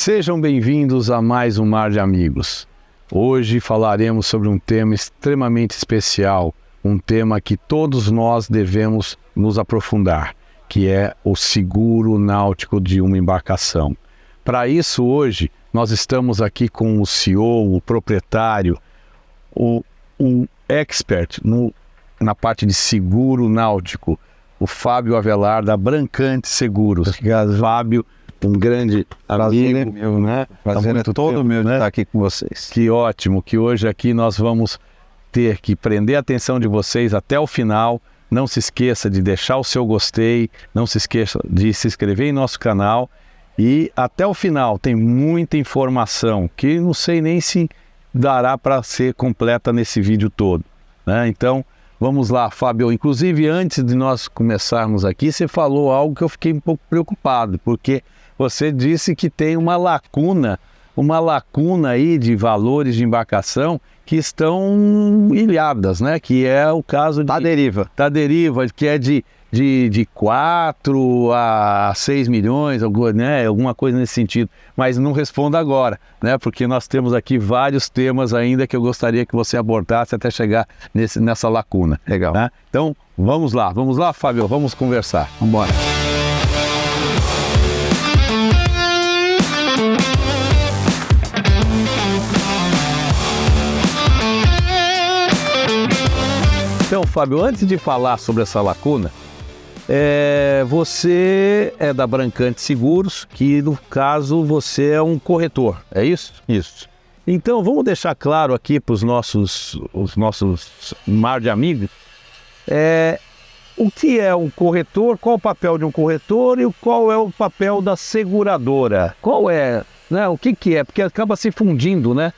Sejam bem-vindos a mais um Mar de Amigos. Hoje falaremos sobre um tema extremamente especial, um tema que todos nós devemos nos aprofundar, que é o seguro náutico de uma embarcação. Para isso, hoje, nós estamos aqui com o CEO, o proprietário, o expert na parte de seguro náutico, o Fábio Avelar, da Brancante Seguros. Obrigado, Fábio, um grande amigo meu, né? Prazer é todo meu de estar aqui com vocês. Que ótimo, que hoje aqui nós vamos ter que prender a atenção de vocês até o final. Não se esqueça de deixar o seu gostei, não se esqueça de se inscrever em nosso canal. E até o final tem muita informação que não sei nem se dará para ser completa nesse vídeo todo, né? Então, vamos lá, Fábio. Inclusive, antes de nós começarmos aqui, você falou algo que eu fiquei um pouco preocupado, porque você disse que tem uma lacuna aí de valores de embarcação que estão ilhadas, né? Que é o caso Da deriva, que é de 4 a 6 milhões, né? Alguma coisa nesse sentido. Mas não responda agora, né? Porque nós temos aqui vários temas ainda que eu gostaria que você abordasse até chegar nessa lacuna. Legal. Né? Então, vamos lá, Fábio, vamos conversar. Vamos embora. Então, Fábio, antes de falar sobre essa lacuna, você é da Brancante Seguros, que no caso você é um corretor, é isso? Isso. Então, vamos deixar claro aqui para os nossos mar de amigos, o que é um corretor, qual o papel de um corretor e qual é o papel da seguradora. Qual é, né? O que é? Porque acaba se fundindo, né?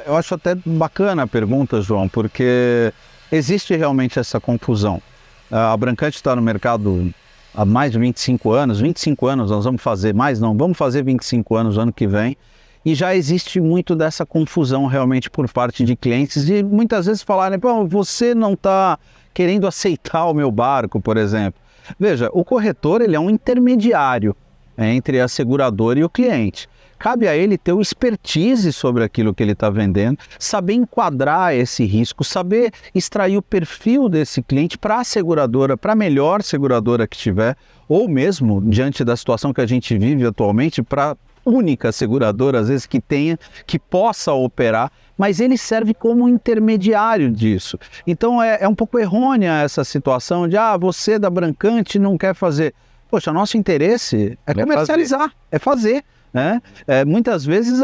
Eu acho até bacana a pergunta, João, porque existe realmente essa confusão. A Brancante está no mercado há mais de 25 anos, nós vamos fazer mais, não, vamos fazer 25 anos no ano que vem, e já existe muito dessa confusão realmente por parte de clientes, de muitas vezes falarem, pô, você não está querendo aceitar o meu barco, por exemplo. Veja, o corretor ele é um intermediário entre a seguradora e o cliente. Cabe a ele ter o expertise sobre aquilo que ele está vendendo, saber enquadrar esse risco, saber extrair o perfil desse cliente para a seguradora, para a melhor seguradora que tiver, ou mesmo, diante da situação que a gente vive atualmente, para a única seguradora, às vezes, que possa operar, mas ele serve como intermediário disso. Então é um pouco errônea essa situação de, você da Brancante não quer fazer. Poxa, nosso interesse é comercializar, é fazer. Né? Muitas vezes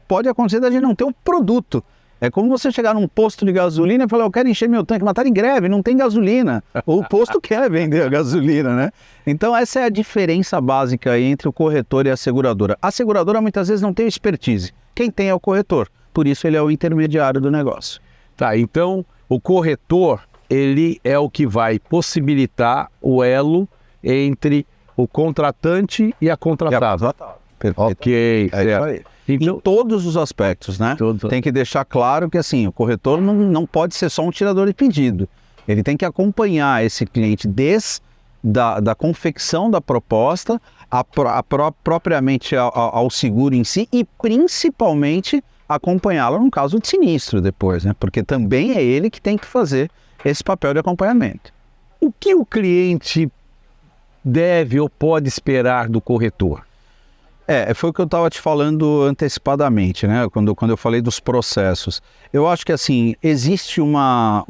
pode acontecer da gente não ter o produto. É como você chegar num posto de gasolina e falar, eu quero encher meu tanque, mas tá em greve, não tem gasolina. O posto quer vender a gasolina, né? Então essa é a diferença básica aí entre o corretor e a seguradora. A seguradora muitas vezes não tem expertise. Quem tem é o corretor, por isso ele é o intermediário do negócio. Tá, então o corretor, ele é o que vai possibilitar o elo entre o contratante e a contratada. Perfeito. Ok, isso aí. Então, em todos os aspectos, né? Tem que deixar claro que assim, o corretor não pode ser só um tirador de pedido. Ele tem que acompanhar esse cliente desde da confecção da proposta, propriamente ao seguro em si e principalmente acompanhá-lo no caso de sinistro depois, né? Porque também é ele que tem que fazer esse papel de acompanhamento. O que o cliente deve ou pode esperar do corretor? Foi o que eu estava te falando antecipadamente, né? Quando eu falei dos processos. Eu acho que assim, existe uma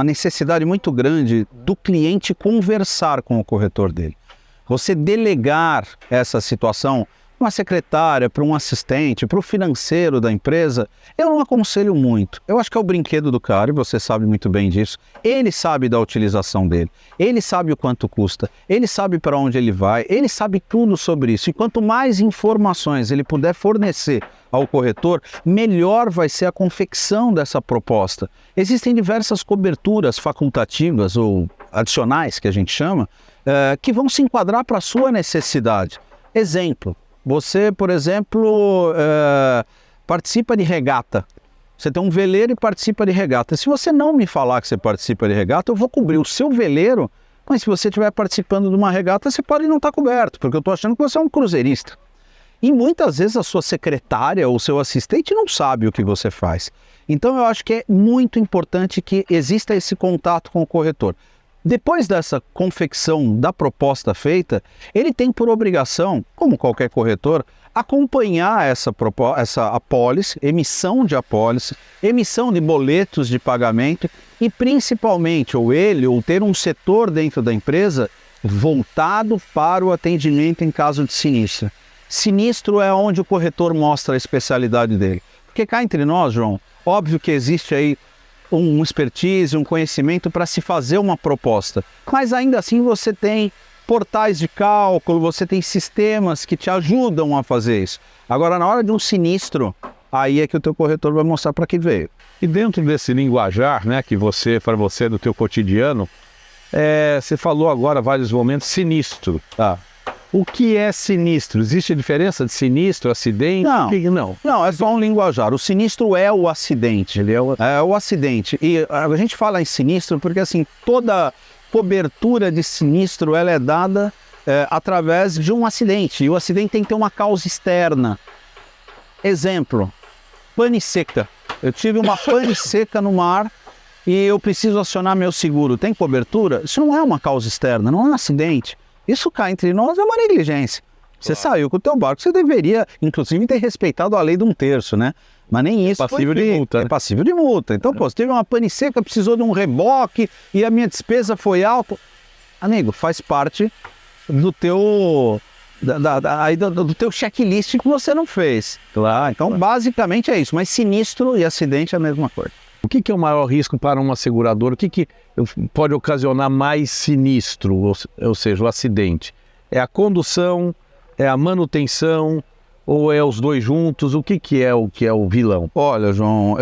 necessidade muito grande do cliente conversar com o corretor dele. Você delegar essa situação uma secretária, para um assistente, para o financeiro da empresa, eu não aconselho muito. Eu acho que é o brinquedo do cara, e você sabe muito bem disso. Ele sabe da utilização dele, ele sabe o quanto custa, ele sabe para onde ele vai, ele sabe tudo sobre isso. E quanto mais informações ele puder fornecer ao corretor, melhor vai ser a confecção dessa proposta. Existem diversas coberturas facultativas ou adicionais, que a gente chama, que vão se enquadrar para a sua necessidade. Exemplo. Você, por exemplo, participa de regata. Você tem um veleiro e participa de regata. Se você não me falar que você participa de regata, eu vou cobrir o seu veleiro, mas se você estiver participando de uma regata, você pode não estar coberto, porque eu estou achando que você é um cruzeirista. E muitas vezes a sua secretária ou seu assistente não sabe o que você faz. Então eu acho que é muito importante que exista esse contato com o corretor. Depois dessa confecção da proposta feita, ele tem por obrigação, como qualquer corretor, acompanhar essa apólice, emissão de apólice, emissão de boletos de pagamento e principalmente, ou ter um setor dentro da empresa voltado para o atendimento em caso de sinistro. Sinistro é onde o corretor mostra a especialidade dele. Porque cá entre nós, João, óbvio que existe aí um expertise, um conhecimento para se fazer uma proposta. Mas ainda assim você tem portais de cálculo, você tem sistemas que te ajudam a fazer isso. Agora, na hora de um sinistro, aí é que o teu corretor vai mostrar para que veio. E dentro desse linguajar, né, que para você do teu cotidiano, você falou agora vários momentos sinistro. Tá. O que é sinistro? Existe diferença de sinistro, acidente? Não, é só um linguajar. O sinistro é o acidente. Ele é o acidente. E a gente fala em sinistro porque assim, toda cobertura de sinistro ela é dada através de um acidente. E o acidente tem que ter uma causa externa. Exemplo, pane seca. Eu tive uma pane seca no mar e eu preciso acionar meu seguro. Tem cobertura? Isso não é uma causa externa, não é um acidente. Isso cá entre nós é uma negligência. Você saiu com o teu barco, você deveria, inclusive, ter respeitado a lei de 1/3, né? Mas nem isso passível de multa, né? É passível de multa. Então, pô, você teve uma pane seca, precisou de um reboque e a minha despesa foi alta. Amigo, faz parte do teu... do teu checklist que você não fez. Claro. Então, basicamente é isso. Mas sinistro e acidente é a mesma coisa. O que é o maior risco para uma seguradora? O que pode ocasionar mais sinistro, ou seja, o acidente? É a condução, é a manutenção ou é os dois juntos? O que é o vilão? Olha, João,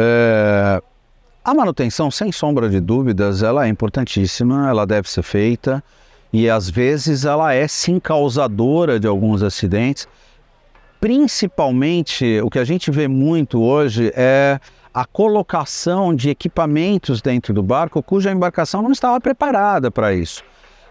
a manutenção, sem sombra de dúvidas, ela é importantíssima, ela deve ser feita e às vezes ela é sim causadora de alguns acidentes. Principalmente, o que a gente vê muito hoje é a colocação de equipamentos dentro do barco cuja embarcação não estava preparada para isso.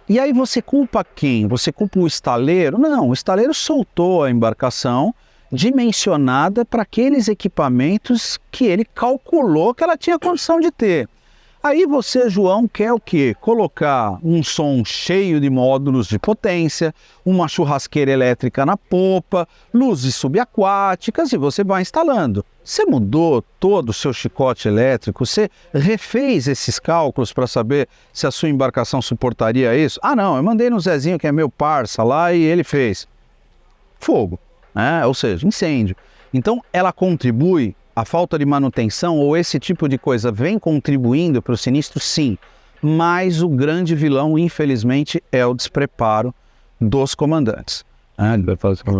E aí você culpa quem? Você culpa o estaleiro? Não, o estaleiro soltou a embarcação dimensionada para aqueles equipamentos que ele calculou que ela tinha condição de ter. Aí você, João, quer o quê? Colocar um som cheio de módulos de potência, uma churrasqueira elétrica na popa, luzes subaquáticas e você vai instalando. Você mudou todo o seu chicote elétrico? Você refez esses cálculos para saber se a sua embarcação suportaria isso? Ah, não, eu mandei no Zezinho, que é meu parça lá, e ele fez. Fogo, né? Ou seja, incêndio. Então, ela contribui. A falta de manutenção ou esse tipo de coisa vem contribuindo para o sinistro? Sim, mas o grande vilão, infelizmente, é o despreparo dos comandantes.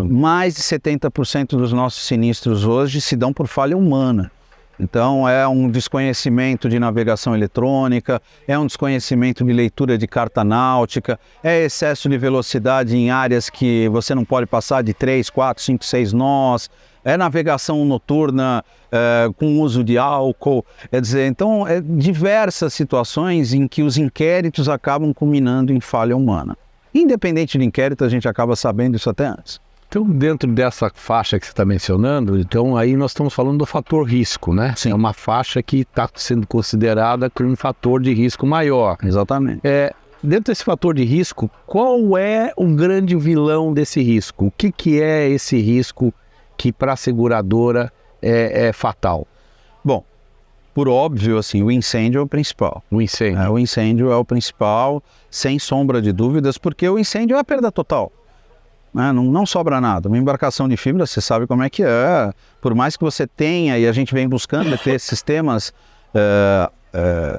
Mais de 70% dos nossos sinistros hoje se dão por falha humana. Então é um desconhecimento de navegação eletrônica, é um desconhecimento de leitura de carta náutica, é excesso de velocidade em áreas que você não pode passar de 3, 4, 5, 6 nós, é navegação noturna com uso de álcool, quer dizer, então diversas situações em que os inquéritos acabam culminando em falha humana. Independente de inquérito, a gente acaba sabendo isso até antes. Então, dentro dessa faixa que você está mencionando, então aí nós estamos falando do fator risco, né? Sim. É uma faixa que está sendo considerada como um fator de risco maior. Exatamente. Dentro desse fator de risco, qual é o grande vilão desse risco? O que é esse risco que para a seguradora é fatal? Bom, por óbvio, assim, o incêndio é o principal. O incêndio. O incêndio é o principal, sem sombra de dúvidas, porque o incêndio é a perda total. Não sobra nada. Uma embarcação de fibra, você sabe como é que é. Por mais que você tenha, e a gente vem buscando ter sistemas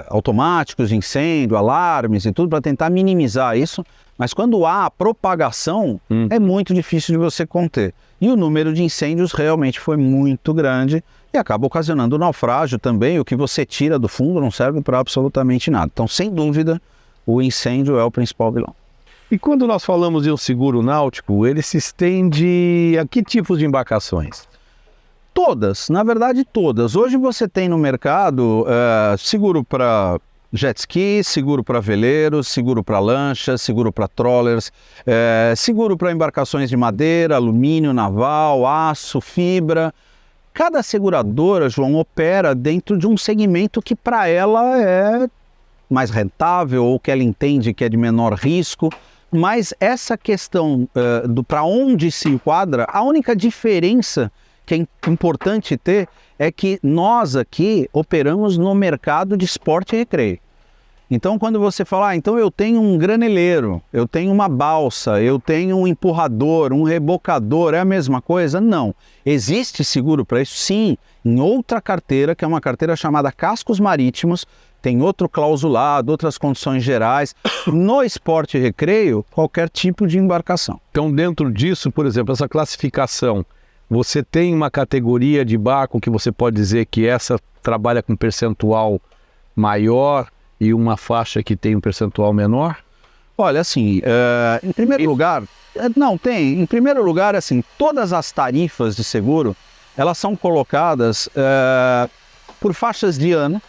automáticos de incêndio, alarmes e tudo para tentar minimizar isso, mas quando há a propagação, é muito difícil de você conter. E o número de incêndios realmente foi muito grande e acaba ocasionando naufrágio também. O que você tira do fundo não serve para absolutamente nada. Então, sem dúvida, o incêndio é o principal vilão. E quando nós falamos de um seguro náutico, ele se estende a que tipos de embarcações? Todas, na verdade todas. Hoje você tem no mercado seguro para jet ski, seguro para veleiros, seguro para lanchas, seguro para trawlers, seguro para embarcações de madeira, alumínio, naval, aço, fibra. Cada seguradora, João, opera dentro de um segmento que para ela é mais rentável ou que ela entende que é de menor risco. Mas essa questão do para onde se enquadra, a única diferença que é importante ter é que nós aqui operamos no mercado de esporte e recreio. Então, quando você fala, então eu tenho um graneleiro, eu tenho uma balsa, eu tenho um empurrador, um rebocador, é a mesma coisa? Não. Existe seguro para isso? Sim, em outra carteira, que é uma carteira chamada Cascos Marítimos, tem outro clausulado, outras condições gerais. No esporte e recreio, qualquer tipo de embarcação. Então, dentro disso, por exemplo, essa classificação, você tem uma categoria de barco que você pode dizer que essa trabalha com percentual maior e uma faixa que tem um percentual menor? Olha, assim, em primeiro lugar, não tem. Em primeiro lugar, assim, todas as tarifas de seguro, elas são colocadas por faixas de ano,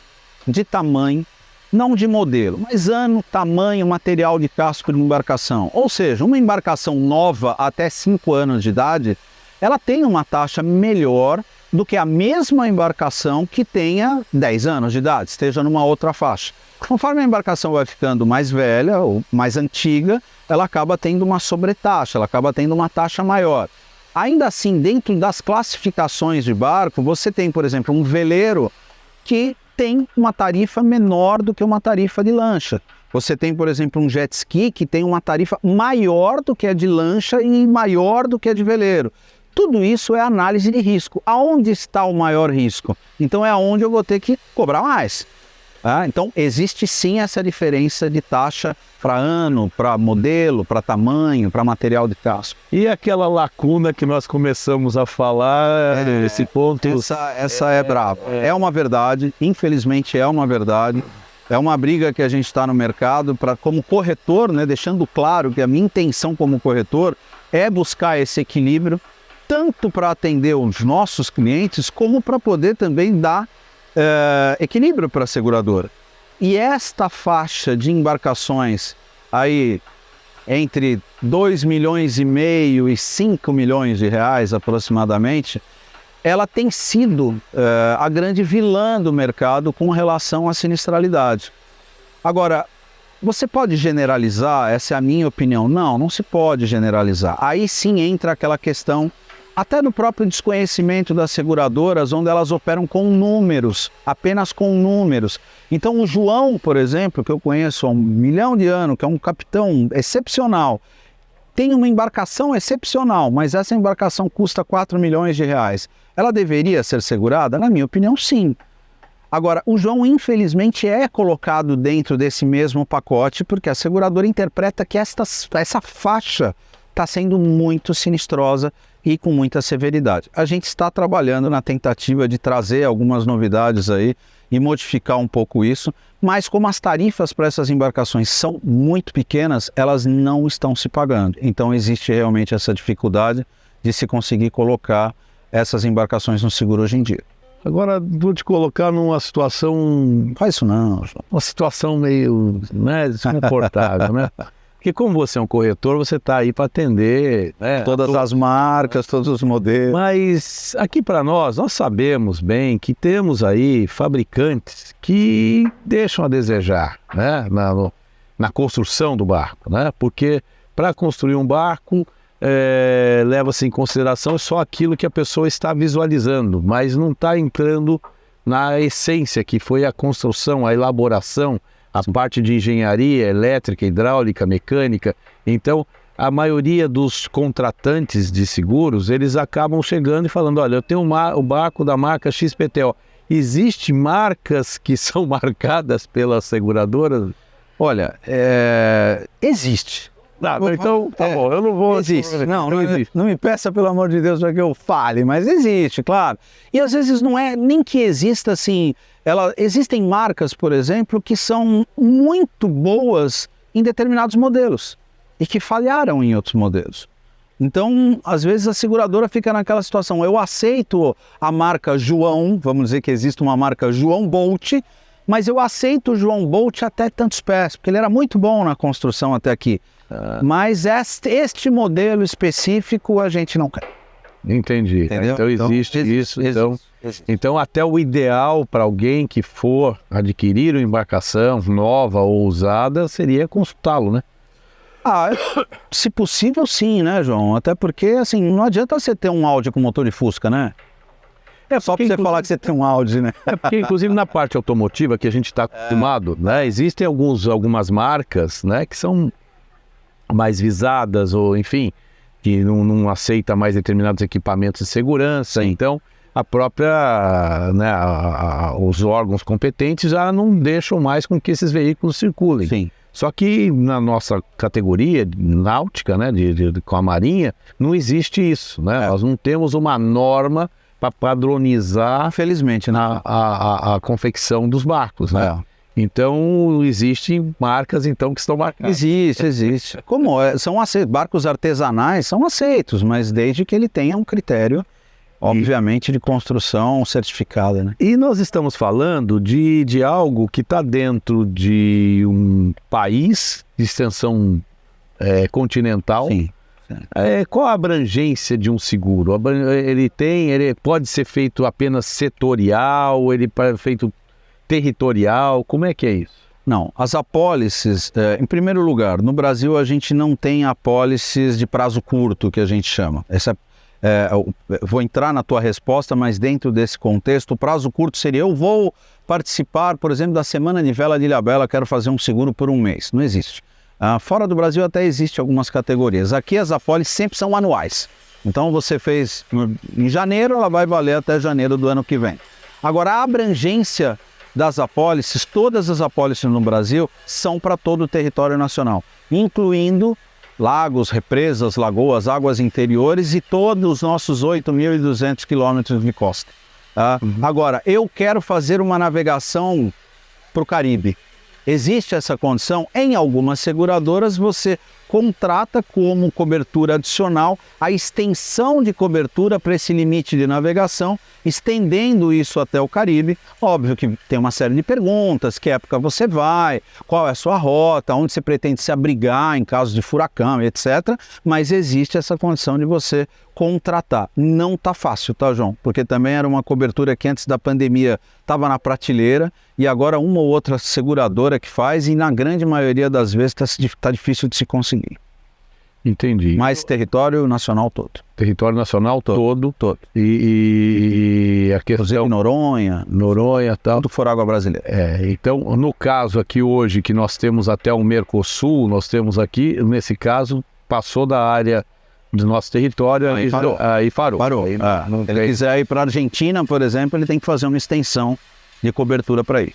de tamanho, não de modelo, mas ano, tamanho, material de casco de embarcação. Ou seja, uma embarcação nova até 5 anos de idade, ela tem uma taxa melhor do que a mesma embarcação que tenha 10 anos de idade, esteja numa outra faixa. Conforme a embarcação vai ficando mais velha ou mais antiga, ela acaba tendo uma sobretaxa, ela acaba tendo uma taxa maior. Ainda assim, dentro das classificações de barco, você tem, por exemplo, um veleiro que tem uma tarifa menor do que uma tarifa de lancha. Você tem, por exemplo, um jet ski que tem uma tarifa maior do que a de lancha e maior do que a de veleiro. Tudo isso é análise de risco. Aonde está o maior risco? Então é aonde eu vou ter que cobrar mais. Então existe sim essa diferença de taxa para ano, para modelo, para tamanho, para material de casco. E aquela lacuna que nós começamos a falar, esse ponto... Essa é brava. É uma verdade, infelizmente é uma verdade. É uma briga que a gente está no mercado para, como corretor, né, deixando claro que a minha intenção como corretor é buscar esse equilíbrio, tanto para atender os nossos clientes, como para poder também dar equilíbrio para a seguradora. E esta faixa de embarcações aí entre 2,5 milhões e 5 milhões de reais aproximadamente, ela tem sido a grande vilã do mercado com relação à sinistralidade. Agora, você pode generalizar? Essa é a minha opinião. Não, não se pode generalizar. Aí sim entra aquela questão até no próprio desconhecimento das seguradoras, onde elas operam com números, apenas com números. Então o João, por exemplo, que eu conheço há 1 milhão de anos, que é um capitão excepcional, tem uma embarcação excepcional, mas essa embarcação custa 4 milhões de reais. Ela deveria ser segurada? Na minha opinião, sim. Agora, o João, infelizmente, é colocado dentro desse mesmo pacote, porque a seguradora interpreta que essa faixa está sendo muito sinistrosa e com muita severidade. A gente está trabalhando na tentativa de trazer algumas novidades aí e modificar um pouco isso, mas como as tarifas para essas embarcações são muito pequenas, elas não estão se pagando. Então existe realmente essa dificuldade de se conseguir colocar essas embarcações no seguro hoje em dia. Agora, vou te colocar numa situação... Faz isso não, João. Uma situação meio desconfortável, né? Porque como você é um corretor, você está aí para atender, né, todas as marcas, todos os modelos. Mas aqui para nós sabemos bem que temos aí fabricantes que deixam a desejar, né, na construção do barco, né? Porque para construir um barco leva-se em consideração só aquilo que a pessoa está visualizando, mas não está entrando na essência que foi a construção, a elaboração, a parte de engenharia, elétrica, hidráulica, mecânica. Então, a maioria dos contratantes de seguros, eles acabam chegando e falando, olha, eu tenho o barco da marca XPTO. Existem marcas que são marcadas pelas seguradoras? Olha, existe. Então, tá bom, eu não vou... Existe. Não me peça, pelo amor de Deus, para que eu fale, mas existe, claro. E às vezes não é nem que exista assim... Existem marcas, por exemplo, que são muito boas em determinados modelos e que falharam em outros modelos. Então, às vezes a seguradora fica naquela situação, eu aceito a marca João, vamos dizer que existe uma marca João Bolt, mas eu aceito o João Bolt até tantos pés, porque ele era muito bom na construção até aqui. Mas este modelo específico a gente não quer. Entendi. Entendeu? Então existe isso. Então até o ideal para alguém que for adquirir uma embarcação nova ou usada seria consultá-lo, né? Se possível sim, né, João? Até porque, assim, não adianta você ter um Audi com motor de Fusca, né? Só para você falar que você tem um Audi, né? Porque, inclusive, na parte automotiva que a gente está acostumado, né? Existem algumas marcas, né, que são mais visadas ou, enfim, que não aceita mais determinados equipamentos de segurança. Sim. Então, a própria, né, os órgãos competentes já não deixam mais com que esses veículos circulem. Sim. Só que na nossa categoria náutica, né, com a Marinha, não existe isso, né? Nós não temos uma norma para padronizar, infelizmente, né? a confecção dos barcos, né? Então, existem marcas, então, que estão marcadas. Existe. Como são aceitos, barcos artesanais são aceitos, mas desde que ele tenha um critério, obviamente, de construção certificada, né? E nós estamos falando de algo que está dentro de um país de extensão continental. Sim. Qual a abrangência de um seguro? Ele pode ser feito apenas setorial, ele é feito territorial, como é que é isso? Não, as apólices, em primeiro lugar, no Brasil a gente não tem apólices de prazo curto, que a gente chama. Vou entrar na tua resposta, mas dentro desse contexto, o prazo curto seria: eu vou participar, por exemplo, da Semana de Vela de Ilhabela, quero fazer um seguro por um mês. Não existe. Fora do Brasil até existe algumas categorias. Aqui as apólices sempre são anuais. Então você fez em janeiro, ela vai valer até janeiro do ano que vem. Agora, a abrangência das apólices, todas as apólices no Brasil são para todo o território nacional, incluindo lagos, represas, lagoas, águas interiores e todos os nossos 8.200 quilômetros de costa. Agora, eu quero fazer uma navegação para o Caribe. Existe essa condição? Em algumas seguradoras você contrata como cobertura adicional a extensão de cobertura para esse limite de navegação, estendendo isso até o Caribe. Óbvio que tem uma série de perguntas: que época você vai, qual é a sua rota, onde você pretende se abrigar em caso de furacão, etc. Mas existe essa condição de você contratar. Não está fácil, tá, João? Porque também era uma cobertura que antes da pandemia estava na prateleira e agora uma ou outra seguradora que faz, e na grande maioria das vezes está difícil de se conseguir. Entendi. Mas território nacional todo. Território nacional todo. E a questão... Noronha e tal. Tudo for água brasileira. Então, no caso aqui hoje, que nós temos até o Mercosul, nós temos aqui, nesse caso, passou da área do nosso território, aí parou. Aí, se ele quiser ir para a Argentina, por exemplo, ele tem que fazer uma extensão de cobertura para isso.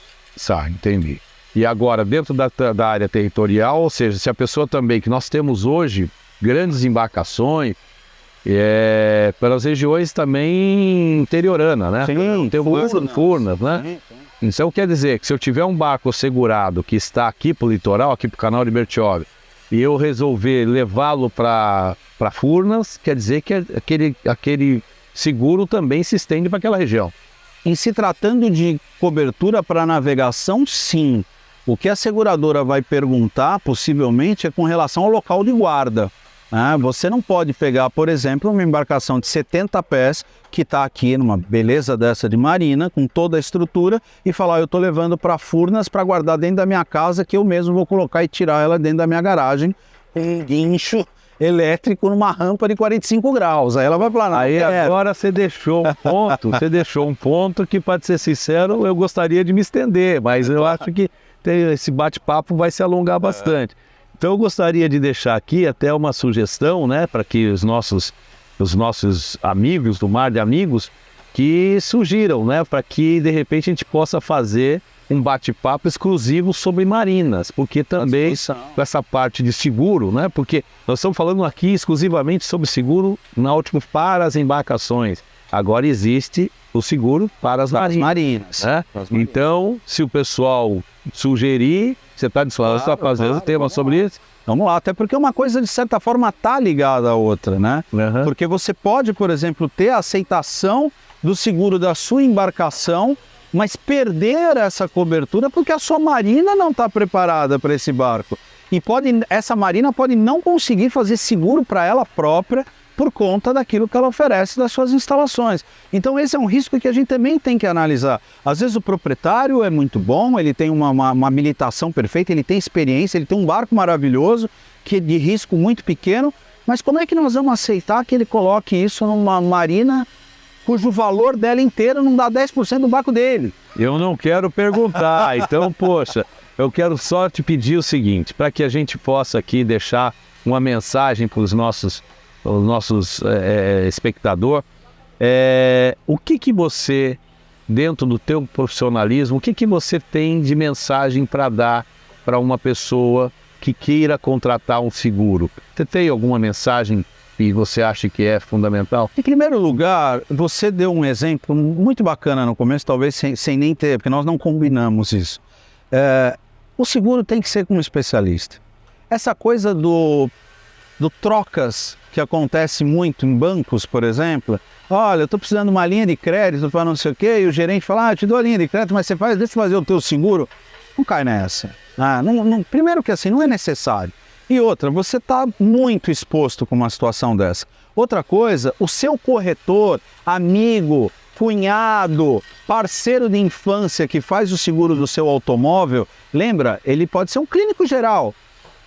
Entendi. E agora, dentro da área territorial, ou seja, se a pessoa também, que nós temos hoje grandes embarcações pelas regiões também interioranas, né? Sim, tem Furnas, né? Sim. Então quer dizer que se eu tiver um barco segurado que está aqui para o litoral, aqui para o canal de Bertioga, e eu resolver levá-lo para Furnas, quer dizer que aquele seguro também se estende para aquela região. Em se tratando de cobertura para navegação, sim. O que a seguradora vai perguntar, possivelmente, é com relação ao local de guarda. Você não pode pegar, por exemplo, uma embarcação de 70 pés que está aqui numa beleza dessa de marina, com toda a estrutura, e falar: eu estou levando para Furnas para guardar dentro da minha casa, que eu mesmo vou colocar e tirar ela dentro da minha garagem com um guincho elétrico numa rampa de 45 graus. Aí ela vai planar. Aí agora você deixou um ponto que, para ser sincero, eu gostaria de me estender, mas eu acho que esse bate-papo vai se alongar bastante. Então eu gostaria de deixar aqui até uma sugestão, né, para que os nossos amigos do Mar de Amigos que sugiram, né, para que de repente a gente possa fazer um bate-papo exclusivo sobre marinas, porque também com essa parte de seguro, né, porque nós estamos falando aqui exclusivamente sobre seguro náutico para as embarcações. Agora existe o seguro para as marinas. Né? Então, se o pessoal sugerir, você está disposto a fazer um tema sobre isso? Vamos lá, até porque uma coisa de certa forma está ligada à outra, né? Porque você pode, por exemplo, ter a aceitação do seguro da sua embarcação mas perder essa cobertura porque a sua marina não está preparada para esse barco. E essa marina pode não conseguir fazer seguro para ela própria por conta daquilo que ela oferece das suas instalações. Então esse é um risco que a gente também tem que analisar. Às vezes o proprietário é muito bom, ele tem uma habilitação perfeita, ele tem experiência, ele tem um barco maravilhoso, que é de risco muito pequeno, mas como é que nós vamos aceitar que ele coloque isso numa marina cujo valor dela inteira não dá 10% do barco dele? Eu não quero perguntar, então, poxa, eu quero só te pedir o seguinte, para que a gente possa aqui deixar uma mensagem para os nossos espectadores, o que você, dentro do teu profissionalismo, o que você tem de mensagem para dar para uma pessoa que queira contratar um seguro? Você tem alguma mensagem que você acha que é fundamental? Em primeiro lugar, você deu um exemplo muito bacana no começo, talvez sem nem ter, porque nós não combinamos isso. O seguro tem que ser com um especialista. Essa coisa do trocas que acontece muito em bancos, por exemplo, olha, eu estou precisando de uma linha de crédito para não sei o quê, e o gerente fala, eu te dou a linha de crédito, mas deixa eu fazer o teu seguro. Não cai nessa. Primeiro que assim, não é necessário. E outra, você está muito exposto com uma situação dessa. Outra coisa, o seu corretor, amigo, cunhado, parceiro de infância que faz o seguro do seu automóvel, lembra, ele pode ser um clínico geral,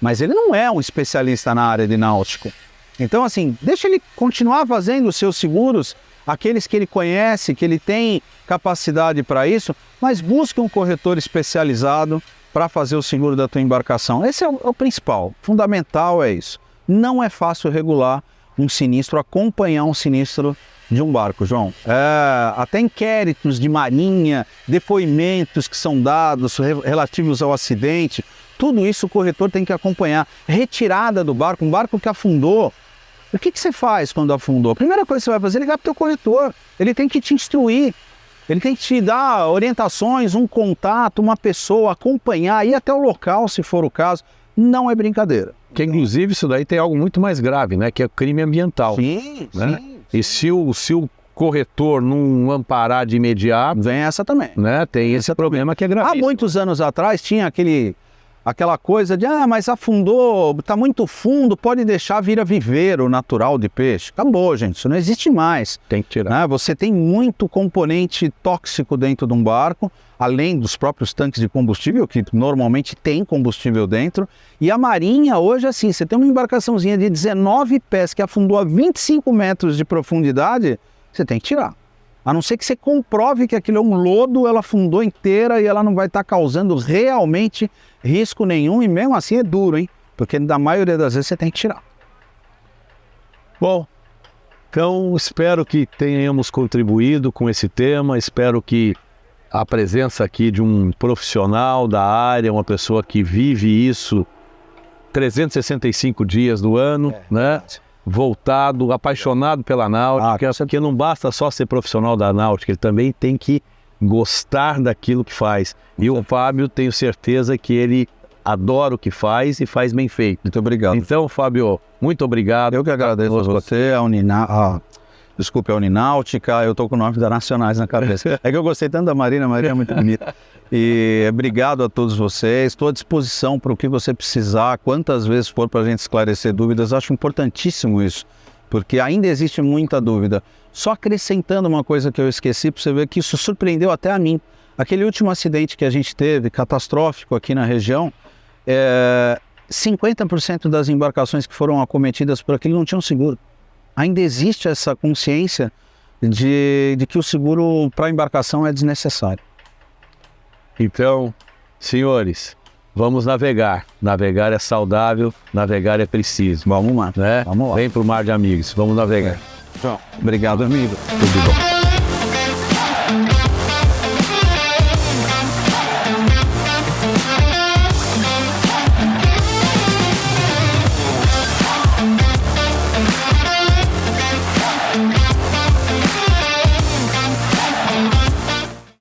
mas ele não é um especialista na área de náutico. Então assim, deixa ele continuar fazendo os seus seguros, aqueles que ele conhece, que ele tem capacidade para isso, mas busque um corretor especializado para fazer o seguro da tua embarcação. Esse é o principal, fundamental é isso. Não é fácil regular um sinistro, acompanhar um sinistro de um barco, João. Até inquéritos de marinha, depoimentos que são dados relativos ao acidente, tudo isso o corretor tem que acompanhar. Retirada do barco, um barco que afundou. O que você faz quando afundou? A primeira coisa que você vai fazer é ligar para o teu corretor. Ele tem que te instruir. Ele tem que te dar orientações, um contato, uma pessoa, acompanhar, ir até o local, se for o caso. Não é brincadeira. Que inclusive isso daí tem algo muito mais grave, né? Que é o crime ambiental. Sim, né? Sim. E se o corretor não amparar de imediato... Vem essa também. Né? Tem esse problema que é grave. Há muitos anos atrás tinha aquela coisa de, mas afundou, está muito fundo, pode deixar, vira viveiro natural de peixe. Acabou, gente, isso não existe mais. Tem que tirar. Né? Você tem muito componente tóxico dentro de um barco, além dos próprios tanques de combustível, que normalmente tem combustível dentro. E a marinha hoje, assim, você tem uma embarcaçãozinha de 19 pés que afundou a 25 metros de profundidade, você tem que tirar. A não ser que você comprove que aquilo é um lodo, ela afundou inteira e ela não vai estar causando realmente risco nenhum, e mesmo assim é duro, hein? Porque na maioria das vezes você tem que tirar. Bom, então espero que tenhamos contribuído com esse tema, espero que a presença aqui de um profissional da área, uma pessoa que vive isso 365 dias do ano, né? Voltado, apaixonado pela náutica, porque não basta só ser profissional da náutica, ele também tem que gostar daquilo que faz. E o Fábio, tenho certeza que ele adora o que faz e faz bem feito. Muito obrigado. Então, Fábio, muito obrigado. Eu que agradeço a você, a Unináutica, eu estou com o nome da Nacionais na cabeça. É que eu gostei tanto da Marina, a Marina é muito bonita. E obrigado a todos vocês, estou à disposição para o que você precisar, quantas vezes for para a gente esclarecer dúvidas. Acho importantíssimo isso, porque ainda existe muita dúvida. Só acrescentando uma coisa que eu esqueci, para você ver que isso surpreendeu até a mim. Aquele último acidente que a gente teve, catastrófico aqui na região, 50% das embarcações que foram acometidas por aquilo não tinham seguro. Ainda existe essa consciência de que o seguro para a embarcação é desnecessário. Então, senhores, vamos navegar. Navegar é saudável, navegar é preciso. Vamos lá, né? Vamos lá. Vem para o mar de amigos, vamos navegar. Obrigado, amigo. Tudo bom.